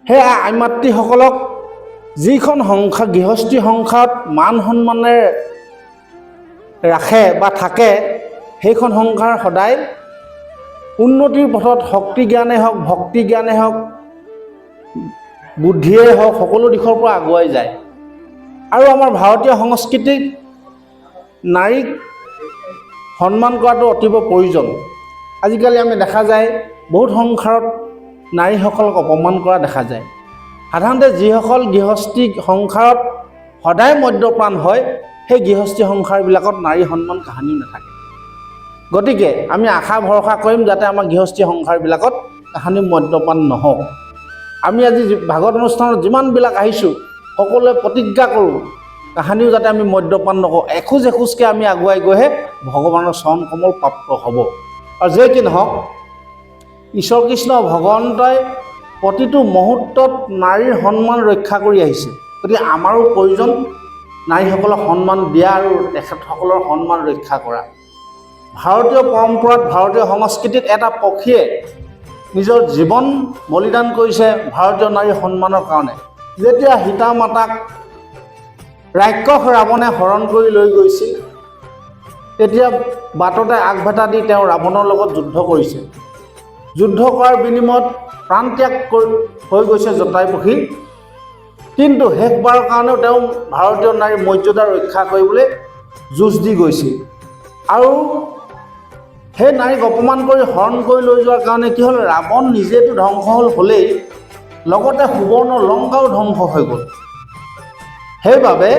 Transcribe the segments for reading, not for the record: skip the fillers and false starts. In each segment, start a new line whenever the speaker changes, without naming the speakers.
সেই আই মাতৃসকলক যিখন সংসাৰ গৃহস্থী সংসাৰত মান সন্মানেৰে ৰাখে বা থাকে, সেইখন সংসাৰ সদায় উন্নতিৰ পথত শক্তি জ্ঞানে হওক, ভক্তি জ্ঞানে হওক, বুদ্ধিয়ে হওক, সকলো দিশৰ পৰা আগুৱাই যায়। আৰু আমাৰ ভাৰতীয় সংস্কৃতিত নাৰীক সন্মান কৰাটো অতিব প্ৰয়োজন। আজিকালি আমি দেখা যায় বহুত সংসাৰত নাৰীসকলক অপমান কৰা দেখা যায়। সাধাৰণতে যিসকল গৃহস্থী সংসাৰত সদায় মদ্যপান হয়, সেই গৃহস্থী সংসাৰবিলাকত নাৰী সন্মান কাহানিও নাথাকে। গতিকে আমি আশা ভৰসা কৰিম যাতে আমাৰ গৃহস্থী সংসাৰবিলাকত কাহানি মদ্যপান নহওক। আমি আজি ভাগৱত অনুষ্ঠানত যিমানবিলাক আহিছোঁ সকলোৱে প্ৰতিজ্ঞা কৰোঁ কাহানিও যাতে আমি মদ্যপান নকৰোঁ। এখোজ এখোজকৈ আমি আগুৱাই গৈহে ভগৱানৰ চৰণ কমল প্ৰাপ্ত হ'ব। আৰু যে কি নহওক, ঈশ্বৰ কৃষ্ণ ভগৱন্তই প্ৰতিটো মুহূৰ্তত নাৰীৰ সন্মান ৰক্ষা কৰি আহিছে। গতিকে আমাৰো প্ৰয়োজন নাৰীসকলক সন্মান দিয়া আৰু তেখেতসকলৰ সন্মান ৰক্ষা কৰা। ভাৰতীয় পৰম্পৰাত, ভাৰতীয় সংস্কৃতিত এটা পক্ষীয়ে নিজৰ জীৱন বলিদান কৰিছে ভাৰতীয় নাৰীৰ সন্মানৰ কাৰণে। যেতিয়া সীতা মাতাক ৰাক্ষস ৰাৱণে হৰণ কৰি লৈ গৈছিল, তেতিয়া বাটতে আগভেটা দি তেওঁ ৰাৱণৰ লগত যুদ্ধ কৰিছে। যুদ্ধ কৰাৰ বিনিময়ত প্ৰাণত্যাগ হৈ গৈছে জটায়ুপুখী, কিন্তু শেষবাৰৰ কাৰণেও তেওঁ ভাৰতীয় নাৰীৰ মৰ্যাদা ৰক্ষা কৰিবলৈ যুঁজ দি গৈছিল। আৰু সেই নাৰীক অপমান কৰি হৰণ কৰি লৈ যোৱাৰ কাৰণে কি হ'ল, ৰাৱণ নিজেতো ধ্বংস হ'লেই, লগতে সুবৰ্ণ লংকাও ধ্বংস হৈ গ'ল। সেইবাবে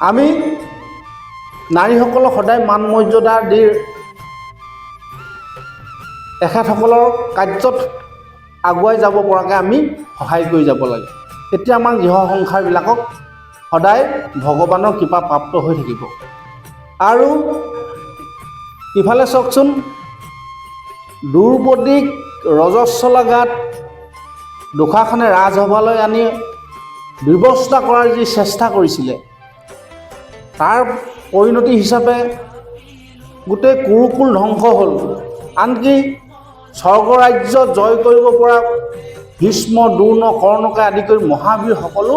আমি নাৰীসকলক সদায় মান মৰ্যাদা দি তেখেতসকলৰ কাৰ্যত আগুৱাই যাব পৰাকৈ আমি সহায় কৰি যাব লাগে। তেতিয়া আমাৰ গৃহ সংসাৰবিলাকক সদায় ভগৱানৰ কৃপা প্ৰাপ্ত হৈ থাকিব। আৰু ইফালে চাওকচোন, দ্ৰৌপদীক ৰজস্বলা গাত দুষাখনে ৰাজসভালৈ আনি ব্যৱস্থা কৰাৰ যি চেষ্টা কৰিছিলে, তাৰ পৰিণতি হিচাপে গোটেই কুৰুকুল ধ্বংস হ'ল। আনকি স্বৰ্গৰাজ্য জয় কৰিব পৰা ভীষ্ম, দ্ৰোণ, কৰ্ণকে আদি কৰি মহাবীৰ সকলো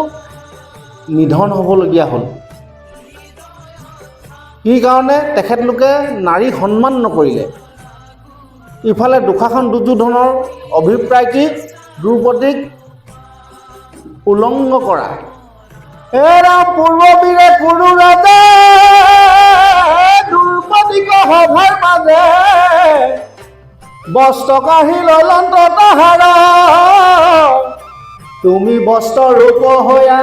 নিধন হ'বলগীয়া হ'ল। কি কাৰণে? তেখেতলোকে নাৰীক সন্মান নকৰিলে। ইফালে দুষাখন দুৰ্যোধনৰ অভিপ্ৰায় কি? দ্ৰৌপদীক উলংঘ কৰা। এৰা পূৰ্ববীৰে কুৰু ৰাজে দ্ৰৌপদীক সভাৰ মাজে বস্ত্ৰ কাঢ়ি ললন্ত তাহাৰ, তুমি বস্ত্ৰ ৰূপ হৈয়া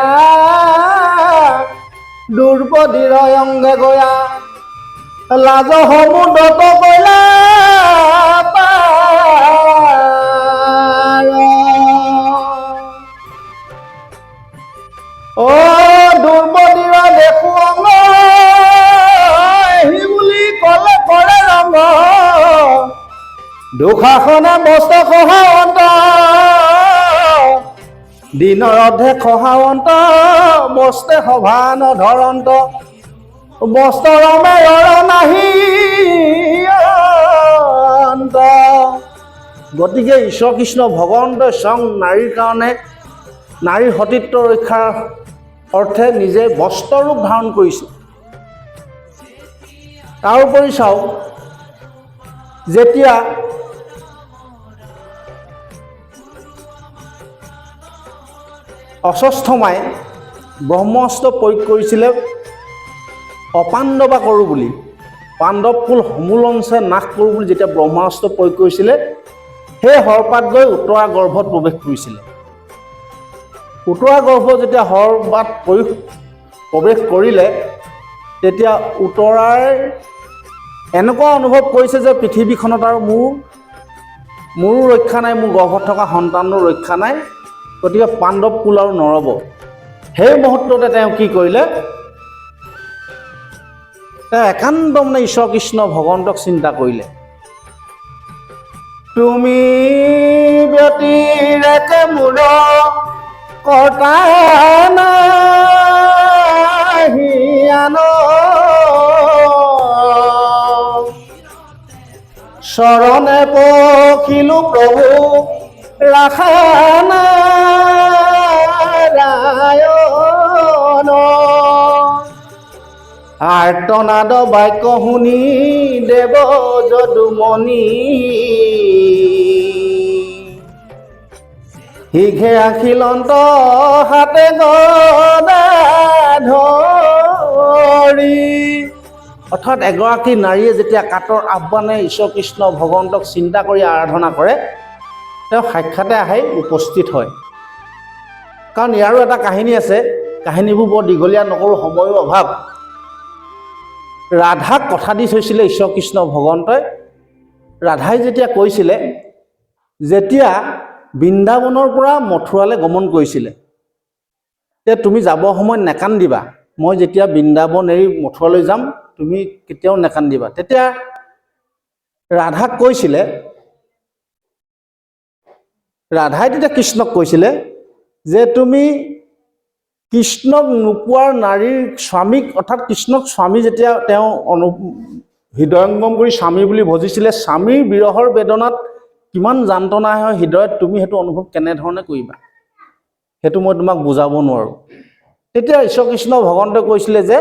দ্ৰৌপদীৰ অংগে গয়া, লাজ সমুদ্ৰত কইলা পাৰ। অ দ্ৰৌপদীৰ দেখো অংগ সি বুলি কলে কৰে ৰঙ, দুষাখনে বস্ত্ৰ খহাৱন্ত দিনৰ অধে খহাৱন্ত, বস্তে সভা নধৰন্ত, বস্ত্ৰ ৰমে ৰৰ নাহি অন্ত। গতিকে ঈশ্বৰ কৃষ্ণ ভগৱন্তই স্বয়ং নাৰীৰ কাৰণে, নাৰীৰ সতীত্ব ৰক্ষাৰ অৰ্থে নিজে বস্ত্ৰৰূপ ধাৰণ কৰিছে। তাৰোপৰি চাওক, যেতিয়া অশ্বত্থামাই ব্ৰহ্মাস্ত্ৰ প্ৰয়োগ কৰিছিলে অপাণ্ডৱা কৰোঁ বুলি, পাণ্ডৱ কুল সমূলঞ্চে নাশ কৰোঁ বুলি যেতিয়া ব্ৰহ্মাস্ত্ৰ প্ৰয়োগ কৰিছিলে, সেই সৰ্পাত গৈ উত্তৰা গৰ্ভত প্ৰৱেশ কৰিছিলে। উত্তৰা গৰ্ভত যেতিয়া সৰ্পাত প্ৰৱেশ কৰিলে, তেতিয়া উত্তৰাৰ এনেকুৱা অনুভৱ কৰিছে যে পৃথিৱীখনত আৰু মোৰো ৰক্ষা নাই, মোৰ গৰ্ভত থকা সন্তানৰ ৰক্ষা নাই, গতিকে পাণ্ডৱ কুল আৰু নৰব। সেই মুহূৰ্ততে তেওঁ কি কৰিলে, তেওঁ একান্ত ঈশ্বৰ কৃষ্ণ ভগৱন্তক চিন্তা কৰিলে। তুমি ব্যতিৰেকে মোৰ কৰ্তা নাহি আন, চৰণে পখিলো প্ৰভু ৰাখা নাৰায়ণ আৰ্তনাদ বাক্য শুনি দেৱ যদুমণি শীঘ্ৰে আখিলন্ত হাতে গদা ধৰি। অৰ্থাৎ এগৰাকী নাৰীয়ে যেতিয়া কাতৰ আহ্বানে ঈশ্বৰ কৃষ্ণ ভগৱন্তক চিন্তা কৰি আৰাধনা কৰে, তেওঁ সাক্ষাতে আহি উপস্থিত হয়। কাৰণ ইয়াৰো এটা কাহিনী আছে, কাহিনীবোৰ বৰ দীঘলীয়া নকৰোঁ, সময়ৰ অভাৱ। ৰাধাক কথা দি থৈছিলে ঈশ্বৰ কৃষ্ণ ভগৱন্তই। ৰাধাই যেতিয়া কৈছিলে, যেতিয়া বৃন্দাবনৰ পৰা মথুৰালৈ গমন কৰিছিলে, যে তুমি যাবৰ সময়ত নেকান্দিবা, মই যেতিয়া বৃন্দাবন এৰি মথুৰালৈ যাম তুমি কেতিয়াও নেকান্দিবা। তেতিয়া ৰাধাক কৈছিলে, ৰাধাই তেতিয়া কৃষ্ণক কৈছিলে যে তুমি কৃষ্ণক নোপোৱাৰ নাৰীৰ স্বামীক, অৰ্থাৎ কৃষ্ণক স্বামী যেতিয়া তেওঁ হৃদয়ংগম কৰি স্বামী বুলি ভজিছিলে, স্বামীৰ বিৰহৰ বেদনাত কিমান যান্ত্ৰণা হয় হৃদয়ত, তুমি সেইটো অনুভৱ কেনেধৰণে কৰিবা, সেইটো মই তোমাক বুজাব নোৱাৰোঁ। তেতিয়া ঈশ্বৰ কৃষ্ণ ভগৱন্তই কৈছিলে যে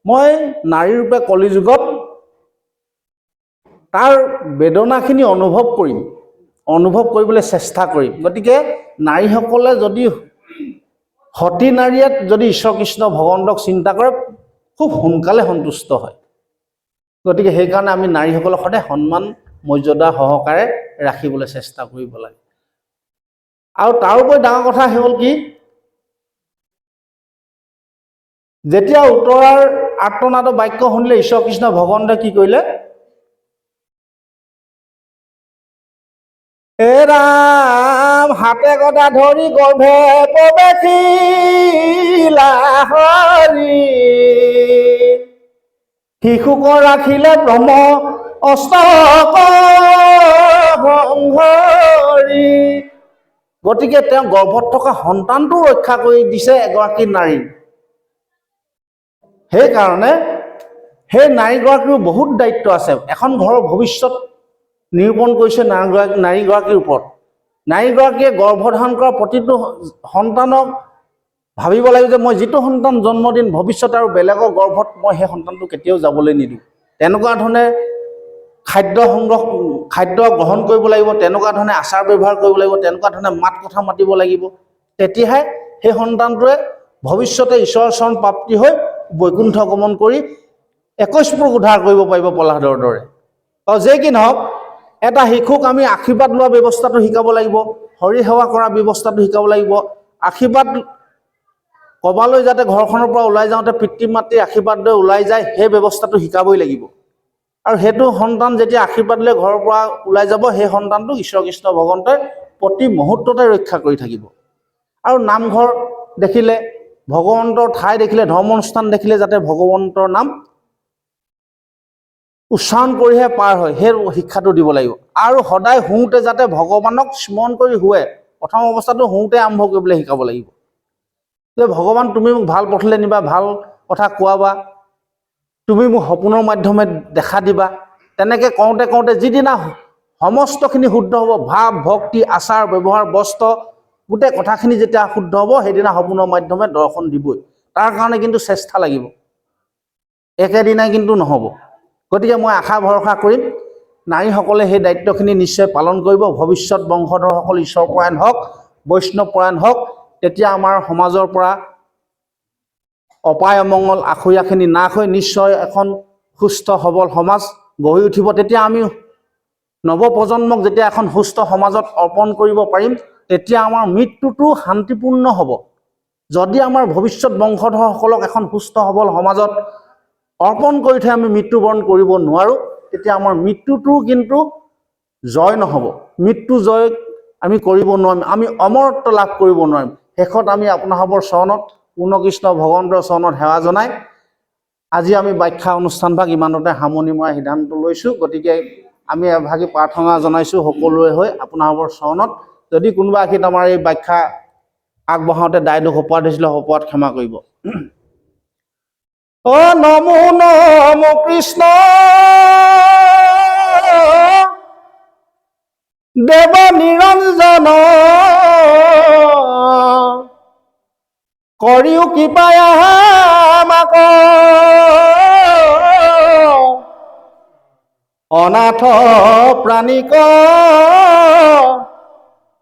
মই নাৰীৰূপে কলিযুগত তাৰ বেদনাখিনি অনুভৱ কৰিম, অনুভৱ কৰিবলৈ চেষ্টা কৰিম। গতিকে নাৰীসকলে যদি সতী নাৰীয়ে যদি ঈশ্বৰ কৃষ্ণ ভগৱন্তক চিন্তা কৰে, খুব সোনকালে সন্তুষ্ট হয়। গতিকে সেইকাৰণে আমি নাৰীসকলক সদায় সন্মান মৰ্যাদা সহকাৰে ৰাখিবলৈ চেষ্টা কৰিব লাগে। আৰু তাৰোপৰি ডাঙৰ কথা হ'ল কি, যেতিয়া উত্তৰাৰ আৰ্তনাদ বাক্য শুনিলে ঈশ্বৰ কৃষ্ণ ভগৱন্তই কি কৰিলে, হে ৰাম হাতে গদা ধৰি গৰ্ভে প্ৰৱেশিলা হৰি, শিশুক ৰাখিলে ব্ৰহ্ম অষ্টক সংহৰি। গতিকে তেওঁ গৰ্ভত থকা সন্তানটো ৰক্ষা কৰি দিছে এগৰাকী নাৰী। সেইকাৰণে সেই নাৰীগৰাকীৰ বহুত দায়িত্ব আছে। এখন ঘৰৰ ভৱিষ্যত নিৰূপণ কৰিছে নাৰীগৰাকীৰ ওপৰত। নাৰীগৰাকীয়ে গৰ্ভধাৰণ কৰা প্ৰতিটো সন্তানক ভাবিব লাগিব যে মই যিটো সন্তান জন্ম দিম ভৱিষ্যতে আৰু বেলেগৰ গৰ্ভত মই সেই সন্তানটো কেতিয়াও যাবলৈ নিদিওঁ। তেনেকুৱা ধৰণে খাদ্য গ্ৰহণ কৰিব লাগিব, তেনেকুৱা ধৰণে আচাৰ ব্যৱহাৰ কৰিব লাগিব, তেনেকুৱা ধৰণে মাত কথা মাতিব লাগিব। তেতিয়াহে সেই সন্তানটোৱে ভৱিষ্যতে ঈশ্বৰৰ চৰণ প্ৰাপ্তি হৈ বৈকুণ্ঠ গমন কৰি 21 পুৰুষ উদ্ধাৰ কৰিব পাৰিব প্ৰহ্লাদৰ দৰে। আৰু যে কি নহওক, এটা শিশুক আমি আশীৰ্বাদ লোৱা ব্যৱস্থাটো শিকাব লাগিব, হৰি সেৱা কৰা ব্যৱস্থাটো শিকাব লাগিব। আশীৰ্বাদ ক'বালৈ যাতে ঘৰখনৰ পৰা ওলাই যাওঁতে পিতৃ মাতৃৰ আশীৰ্বাদ লৈ ওলাই যায়, সেই ব্যৱস্থাটো শিকাবই লাগিব। আৰু সেইটো সন্তান যেতিয়া আশীৰ্বাদ লৈ ঘৰৰ পৰা ওলাই যাব, সেই সন্তানটোক ঈশ্বৰ কৃষ্ণ ভগৱন্তই প্ৰতি মুহূৰ্ততে ৰক্ষা কৰি থাকিব। আৰু নামঘৰ দেখিলে, ভগৱন্তৰ ঠাই দেখিলে, ধৰ্মানুষ্ঠান দেখিলে যাতে ভগৱন্তৰ নাম উচ্চাৰণ কৰিহে পাৰ হয়, সেই শিক্ষাটো দিব লাগিব। আৰু সদায় শুওঁতে যাতে ভগৱানক স্মৰণ কৰি শুৱে, প্ৰথম অৱস্থাটো শুওঁতে আৰম্ভ কৰিবলৈ শিকাব লাগিব যে ভগৱান তুমি মোক ভাল পথলৈ নিবা, ভাল কথা কোৱাবা, তুমি মোক সপোনৰ মাধ্যমে দেখা দিবা। তেনেকৈ কওঁতে কওঁতে যিদিনা সমস্তখিনি শুদ্ধ হ'ব, ভাৱ ভক্তি আচাৰ ব্যৱহাৰ বস্ত্ৰ গোটেই কথাখিনি যেতিয়া শুদ্ধ হ'ব, সেইদিনা সপোনৰ মাধ্যমে দৰ্শন দিবই। তাৰ কাৰণে কিন্তু চেষ্টা লাগিব, একেদিনাই কিন্তু নহ'ব। গতিকে মই আশা ভৰসা কৰিম নাৰীসকলে সেই দায়িত্বখিনি নিশ্চয় পালন কৰিব। ভৱিষ্যত বংশধৰসকল ঈশ্বৰপৰায়ণ হওক, বৈষ্ণৱপৰায়ণ হওক, তেতিয়া আমাৰ সমাজৰ পৰা অপায় অমংগল আখৰীয়াখিনি নাশ হৈ নিশ্চয় এখন সুস্থ সবল সমাজ গঢ়ি উঠিব। তেতিয়া আমি নৱপ্ৰজন্মক যেতিয়া এখন সুস্থ সমাজত অৰ্পণ কৰিব পাৰিম, তেতিয়া আমাৰ মৃত্যুটো শান্তিপূৰ্ণ হ'ব। যদি আমাৰ ভৱিষ্যত বংশধৰসকলক এখন সুস্থ সবল সমাজত অৰ্পণ কৰি থৈ আমি মৃত্যুবৰণ কৰিব নোৱাৰোঁ, তেতিয়া আমাৰ মৃত্যুটো কিন্তু জয় নহ'ব। মৃত্যু জয় আমি কৰিব নোৱাৰিম, আমি অমৰত্ব লাভ কৰিব নোৱাৰিম। শেষত আমি আপোনাসৱৰ চৰণত, পূৰ্ণকৃষ্ণ ভগৱন্তৰ চৰণত সেৱা জনাই আজি আমি ব্যাখ্যা অনুষ্ঠানভাগ ইমানতে সামৰণি মৰাৰ সিদ্ধান্ত লৈছোঁ। গতিকে আমি এভাগি প্ৰাৰ্থনা জনাইছোঁ সকলোৰে হৈ আপোনাসৱৰ চৰণত। যদি কোনোবা এখিনিত আমাৰ এই ব্যাখ্যা আগবঢ়াওঁতে দায় দোষ অপৰাধ হৈছিলে, অপৰাধ ক্ষমা কৰিব। নমো নমো কৃষ্ণ। দেৱ নিৰঞ্জন কৰিও কৃপায় আমাক অনাথ প্ৰাণীক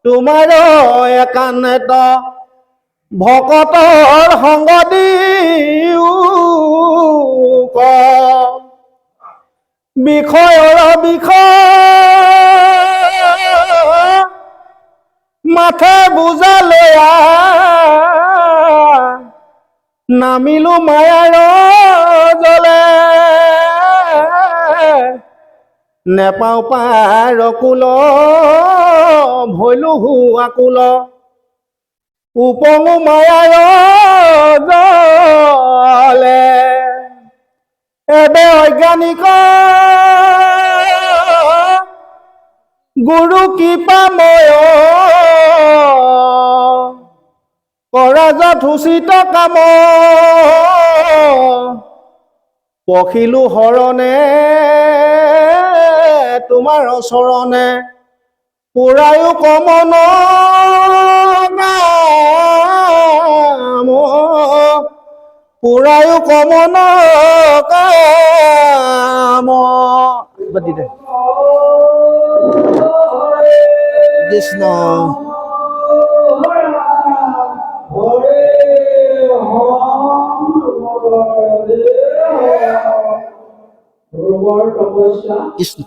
তোমাৰ একান্ত ভকতৰ সংগ দিও বিষয়ৰ বিষয় মাথে বুজালে নামিলো মায়াৰ জলে নেপাও পাৰ কুল ভৈলো আকুল উপঙো মায়াৰ জলে এবে অজ্ঞানিক গুৰু কৃপাময় কৰা যথোচিত কাম পখিলো শৰণে তোমাৰ চৰণে পুৰায়ো কমন কাম পুৰায়ো কমন কাম কৃষ্ণ কৃষ্ণ